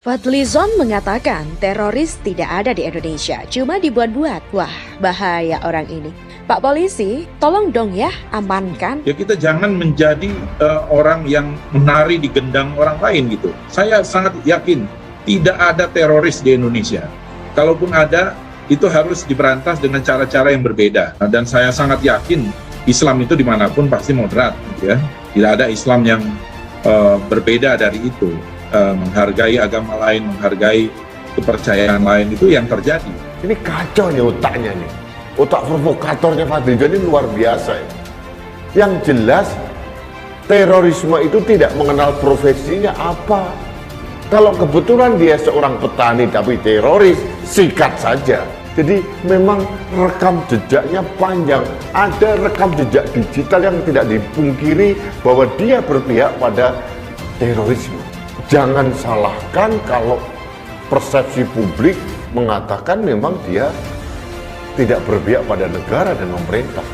Fadlizon mengatakan teroris tidak ada di Indonesia, cuma dibuat-buat. Wah, bahaya orang ini. Pak Polisi, tolong dong ya, amankan. Ya kita jangan menjadi orang yang menari di gendang orang lain gitu. Saya sangat yakin tidak ada teroris di Indonesia. Kalaupun ada, itu harus diberantas dengan cara-cara yang berbeda. Dan saya sangat yakin Islam itu dimanapun pasti moderat, gitu ya. Tidak ada Islam yang berbeda dari itu. Menghargai agama lain, menghargai kepercayaan lain, itu yang terjadi. Ini kacau nih otaknya nih. Otak provokatornya Fadlizon ini luar biasa ya. Yang jelas terorisme itu tidak mengenal profesinya apa. Kalau kebetulan dia seorang petani tapi teroris, sikat saja. Jadi memang rekam jejaknya panjang. Ada rekam jejak digital yang tidak dipungkiri bahwa dia berpihak pada terorisme. Jangan salahkan kalau persepsi publik mengatakan memang dia tidak berpihak pada negara dan pemerintah.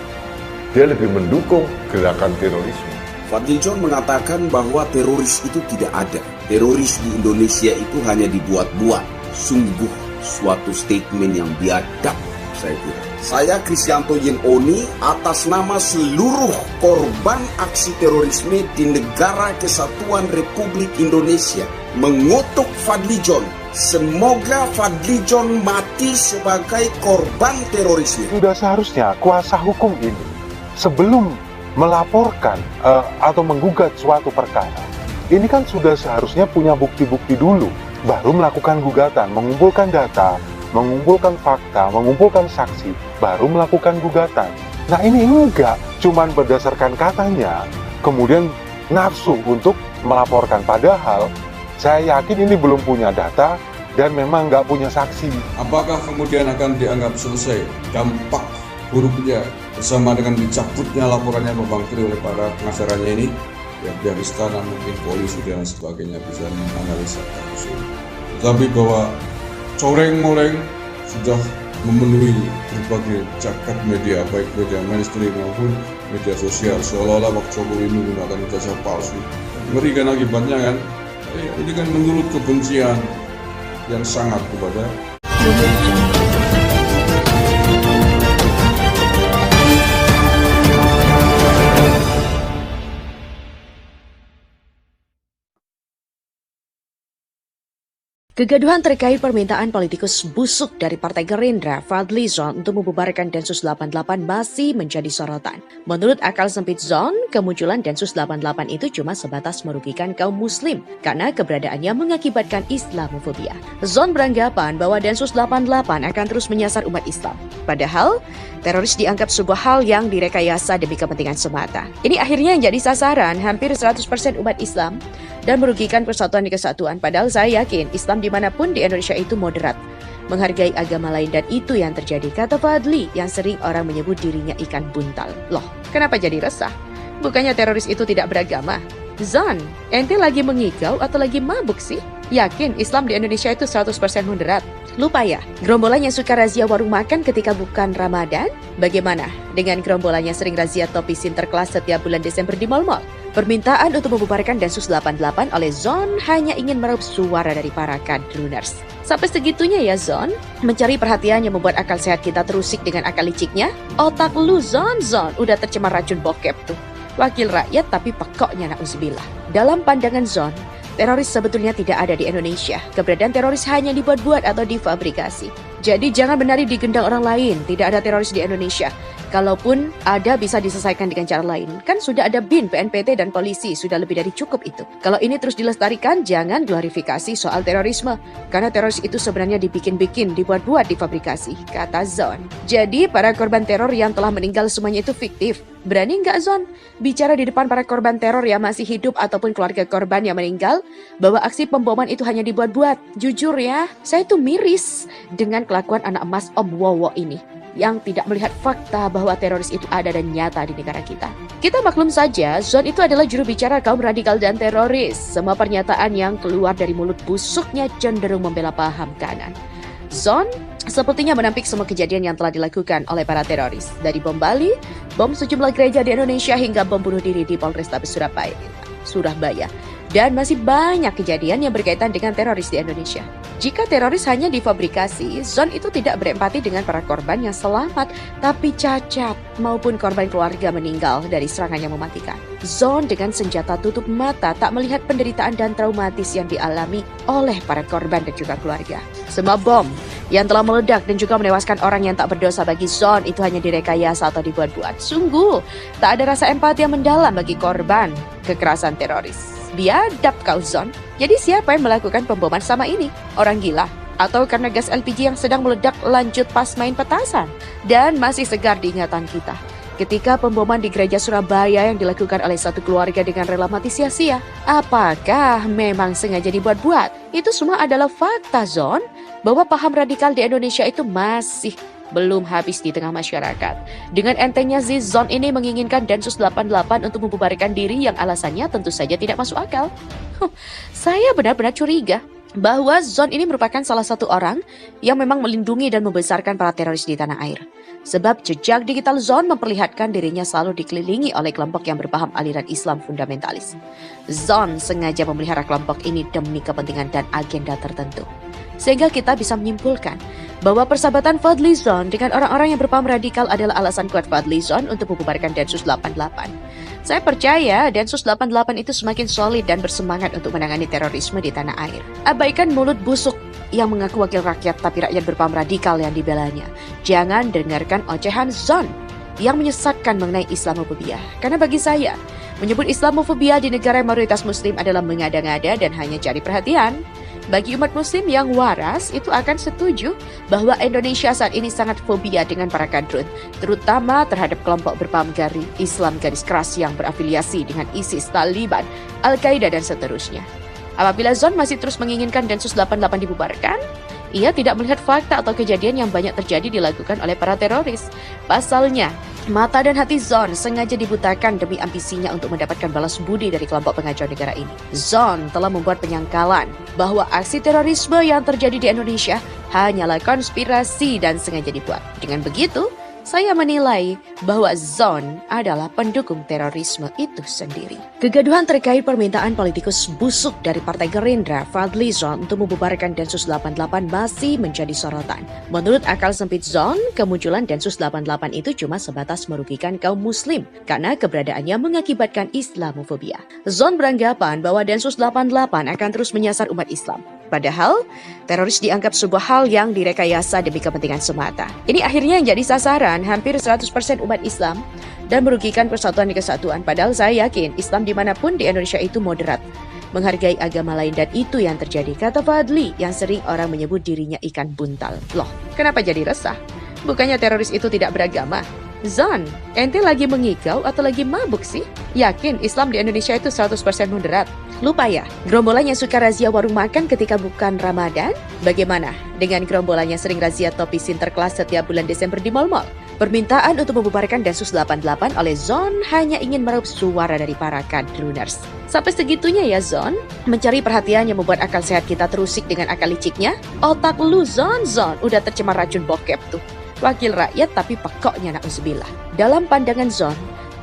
Dia lebih mendukung gerakan terorisme. Fadlizon mengatakan bahwa teroris itu tidak ada. Teroris di Indonesia itu hanya dibuat-buat. Sungguh suatu statement yang biadab, saya kira. Saya Kristianto Yenoni atas nama seluruh korban aksi terorisme di Negara Kesatuan Republik Indonesia mengutuk Fadlizon. Semoga Fadlizon mati sebagai korban terorisme. Sudah seharusnya kuasa hukum ini sebelum melaporkan atau menggugat suatu perkara, ini kan sudah seharusnya punya bukti-bukti dulu, baru melakukan gugatan, mengumpulkan data, mengumpulkan fakta, mengumpulkan saksi, baru melakukan gugatan. Nah ini enggak, cuman berdasarkan katanya, kemudian nafsu untuk melaporkan. Padahal saya yakin ini belum punya data dan memang nggak punya saksi. Apakah kemudian akan dianggap selesai dampak buruknya bersama dengan dicabutnya laporannya Pak Bangkri oleh para pengacaranya ini? Ya biar istana, mungkin polisi dan sebagainya bisa menganalisa kasus ini. Tetapi bahwa coreng-moreng sudah memenuhi berbagai jagat media, baik media mainstream maupun media sosial, seolah-olah Pak Jokowi menggunakan ijazah palsu. Mengerikan akibatnya kan, ini kan menurut kebencian yang sangat kepada Kegaduhan terkait permintaan politikus busuk dari Partai Gerindra, Fadlizon, untuk membubarkan Densus 88 masih menjadi sorotan. Menurut akal sempit Zon, kemunculan Densus 88 itu cuma sebatas merugikan kaum muslim karena keberadaannya mengakibatkan Islamofobia. Zon beranggapan bahwa Densus 88 akan terus menyasar umat Islam. Padahal, teroris dianggap sebuah hal yang direkayasa demi kepentingan semata. Ini akhirnya yang jadi sasaran hampir 100% umat Islam dan merugikan persatuan di kesatuan. Padahal saya yakin Islam dimanapun di Indonesia itu moderat, menghargai agama lain, dan itu yang terjadi, kata Fadli yang sering orang menyebut dirinya ikan buntal. Loh, kenapa jadi resah? Bukannya teroris itu tidak beragama? Zon, ente lagi mengigau atau lagi mabuk sih? Yakin Islam di Indonesia itu 100% moderat? Lupa ya, gerombolan yang suka razia warung makan ketika bukan Ramadan? Bagaimana dengan gerombolan yang sering razia topi Sinterklas setiap bulan Desember di mal-mal? Permintaan untuk membubarkan Densus 88 oleh Zon hanya ingin meraup suara dari para kadruners. Sampai segitunya ya Zon? Mencari perhatian yang membuat akal sehat kita terusik dengan akal liciknya? Otak lu Zon, udah tercemar racun bokep tuh. Wakil rakyat tapi pekoknya na'udzubillah. Dalam pandangan Zon, teroris sebetulnya tidak ada di Indonesia. Keberadaan teroris hanya dibuat-buat atau difabrikasi. Jadi jangan menari di gendang orang lain, tidak ada teroris di Indonesia. Kalaupun ada bisa diselesaikan dengan cara lain. Kan sudah ada BIN, PNPT, dan polisi, sudah lebih dari cukup itu. Kalau ini terus dilestarikan, jangan glorifikasi soal terorisme. Karena teroris itu sebenarnya dibikin-bikin, dibuat-buat, difabrikasi, kata Zon. Jadi para korban teror yang telah meninggal semuanya itu fiktif. Berani nggak Zon bicara di depan para korban teror yang masih hidup ataupun keluarga korban yang meninggal bahwa aksi pemboman itu hanya dibuat-buat? Jujur ya, saya tuh miris dengan kelakuan anak emas Om Wowo ini yang tidak melihat fakta bahwa teroris itu ada dan nyata di negara kita. Kita maklum saja, Zon itu adalah juru bicara kaum radikal dan teroris. Semua pernyataan yang keluar dari mulut busuknya cenderung membela paham kanan. Zon sepertinya menampik semua kejadian yang telah dilakukan oleh para teroris. Dari bom Bali, bom sejumlah gereja di Indonesia, hingga bom bunuh diri di Polrestabes Surabaya. Dan masih banyak kejadian yang berkaitan dengan teroris di Indonesia. Jika teroris hanya difabrikasi, Zon itu tidak berempati dengan para korban yang selamat, tapi cacat maupun korban keluarga meninggal dari serangan yang mematikan. Zon dengan senjata tutup mata tak melihat penderitaan dan traumatis yang dialami oleh para korban dan juga keluarga. Semua bom yang telah meledak dan juga menewaskan orang yang tak berdosa bagi Zon itu hanya direkayasa atau dibuat-buat. Sungguh, tak ada rasa empati yang mendalam bagi korban kekerasan teroris. Biadab kau Zon. Jadi siapa yang melakukan pemboman sama ini? Orang gila? Atau karena gas LPG yang sedang meledak lanjut pas main petasan? Dan masih segar di ingatan kita ketika pemboman di gereja Surabaya yang dilakukan oleh satu keluarga dengan rela mati sia-sia. Apakah memang sengaja dibuat-buat? Itu semua adalah fakta Zon, bahwa paham radikal di Indonesia itu masih belum habis di tengah masyarakat. Dengan entengnya Zon ini menginginkan Densus 88 untuk membubarkan diri yang alasannya tentu saja tidak masuk akal. Saya benar-benar curiga bahwa Zon ini merupakan salah satu orang yang memang melindungi dan membesarkan para teroris di tanah air. Sebab jejak digital Zon memperlihatkan dirinya selalu dikelilingi oleh kelompok yang berpaham aliran Islam fundamentalis. Zon sengaja memelihara kelompok ini demi kepentingan dan agenda tertentu. Sehingga kita bisa menyimpulkan bahwa persahabatan Fadly Zon dengan orang-orang yang berpaham radikal adalah alasan kuat Fadly Zon untuk membubarkan Densus 88. Saya percaya Densus 88 itu semakin solid dan bersemangat untuk menangani terorisme di tanah air. Abaikan mulut busuk yang mengaku wakil rakyat tapi rakyat berpaham radikal yang dibelanya. Jangan dengarkan ocehan Zon yang menyesatkan mengenai Islamofobia. Karena bagi saya, menyebut Islamofobia di negara yang mayoritas muslim adalah mengada-ngada dan hanya cari perhatian. Bagi umat muslim yang waras itu akan setuju bahwa Indonesia saat ini sangat fobia dengan para kadrun, terutama terhadap kelompok berpaham Islam garis keras yang berafiliasi dengan ISIS, Taliban, Al-Qaeda dan seterusnya. Apabila Zon masih terus menginginkan Densus 88 dibubarkan, ia tidak melihat fakta atau kejadian yang banyak terjadi dilakukan oleh para teroris. Pasalnya, mata dan hati Zon sengaja dibutakan demi ambisinya untuk mendapatkan balas budi dari kelompok pengacau negara ini. Zon telah membuat penyangkalan bahwa aksi terorisme yang terjadi di Indonesia hanyalah konspirasi dan sengaja dibuat. Dengan begitu, saya menilai bahwa Zon adalah pendukung terorisme itu sendiri. Kegaduhan terkait permintaan politikus busuk dari Partai Gerindra, Fadly Zon, untuk membubarkan Densus 88 masih menjadi sorotan. Menurut akal sempit Zon, kemunculan Densus 88 itu cuma sebatas merugikan kaum muslim karena keberadaannya mengakibatkan Islamofobia. Zon beranggapan bahwa Densus 88 akan terus menyasar umat Islam. Padahal, teroris dianggap sebuah hal yang direkayasa demi kepentingan semata. Ini akhirnya yang jadi sasaran hampir 100% umat Islam dan merugikan persatuan dan kesatuan. Padahal saya yakin Islam dimanapun di Indonesia itu moderat, menghargai agama lain, dan itu yang terjadi, kata Fadly yang sering orang menyebut dirinya ikan buntal. Loh, kenapa jadi resah? Bukannya teroris itu tidak beragama? Zon, ente lagi mengigau atau lagi mabuk sih? Yakin Islam di Indonesia itu 100% moderat? Lupa ya, gerombolan yang suka razia warung makan ketika bukan Ramadan? Bagaimana dengan gerombolan yang sering razia topi Sinterklas setiap bulan Desember di mal-mal? Permintaan untuk membubarkan Densus 88 oleh Zon hanya ingin meraup suara dari para kadruners. Sampai segitunya ya Zon, mencari perhatian yang membuat akal sehat kita terusik dengan akal liciknya? Otak lu Zon, udah tercemar racun bokep tuh. Wakil rakyat tapi pekoknya na'udzubillah. Dalam pandangan Zon,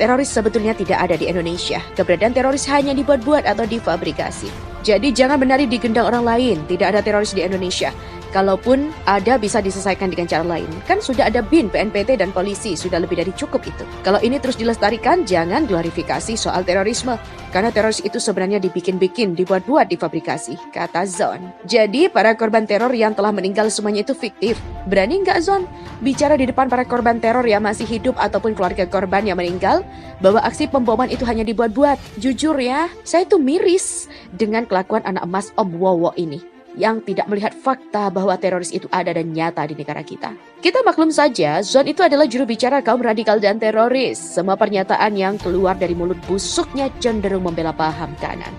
teroris sebetulnya tidak ada di Indonesia. Keberadaan teroris hanya dibuat-buat atau difabrikasi. Jadi jangan menari di gendang orang lain, tidak ada teroris di Indonesia. Kalaupun ada bisa diselesaikan dengan cara lain. Kan sudah ada BIN, PNPT, dan polisi, sudah lebih dari cukup itu. Kalau ini terus dilestarikan, jangan glorifikasi soal terorisme. Karena teroris itu sebenarnya dibikin-bikin, dibuat-buat, difabrikasi, kata Zon. Jadi para korban teror yang telah meninggal semuanya itu fiktif. Berani nggak Zon bicara di depan para korban teror yang masih hidup ataupun keluarga korban yang meninggal bahwa aksi pemboman itu hanya dibuat-buat? Jujur ya, saya tuh miris dengan kelakuan anak emas Om Wowo ini yang tidak melihat fakta bahwa teroris itu ada dan nyata di negara kita. Kita maklum saja, Zon itu adalah juru bicara kaum radikal dan teroris. Semua pernyataan yang keluar dari mulut busuknya cenderung membela paham kanan.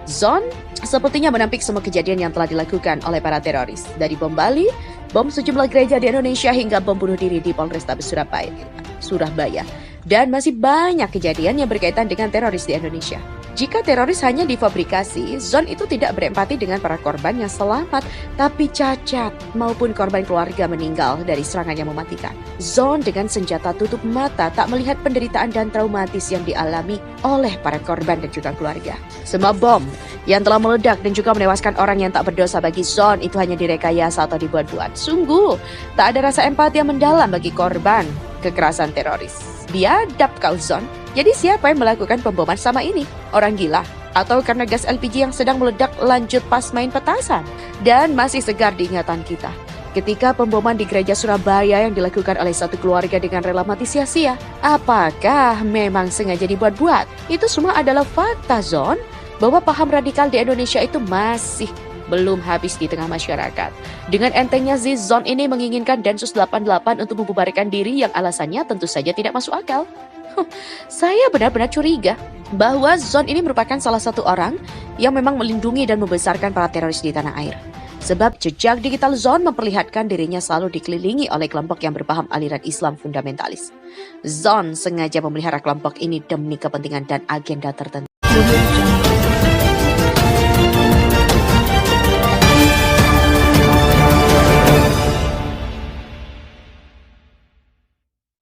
Zon sepertinya menampik semua kejadian yang telah dilakukan oleh para teroris. Dari bom Bali, bom sejumlah gereja di Indonesia, hingga bom bunuh diri di Polrestabes Surabaya. Dan masih banyak kejadian yang berkaitan dengan teroris di Indonesia. Jika teroris hanya difabrikasi, Zon itu tidak berempati dengan para korban yang selamat, tapi cacat maupun korban keluarga meninggal dari serangan yang mematikan. Zon dengan senjata tutup mata tak melihat penderitaan dan traumatis yang dialami oleh para korban dan juga keluarga. Semua bom yang telah meledak dan juga menewaskan orang yang tak berdosa bagi Zon itu hanya direkayasa atau dibuat-buat. Sungguh, tak ada rasa empati yang mendalam bagi korban kekerasan teroris. Biadab kau Zon. Jadi siapa yang melakukan pemboman sama ini? Orang gila? Atau karena gas LPG yang sedang meledak lanjut pas main petasan? Dan masih segar di ingatan kita ketika pemboman di gereja Surabaya yang dilakukan oleh satu keluarga dengan rela mati sia-sia. Apakah memang sengaja dibuat-buat? Itu semua adalah fakta Zon, bahwa paham radikal di Indonesia itu masih belum habis di tengah masyarakat. Dengan entengnya Zon ini menginginkan Densus 88 untuk membubarkan diri yang alasannya tentu saja tidak masuk akal. Saya benar-benar curiga bahwa Zon ini merupakan salah satu orang yang memang melindungi dan membesarkan para teroris di tanah air. Sebab jejak digital Zon memperlihatkan dirinya selalu dikelilingi oleh kelompok yang berpaham aliran Islam fundamentalis. Zon sengaja memelihara kelompok ini demi kepentingan dan agenda tertentu.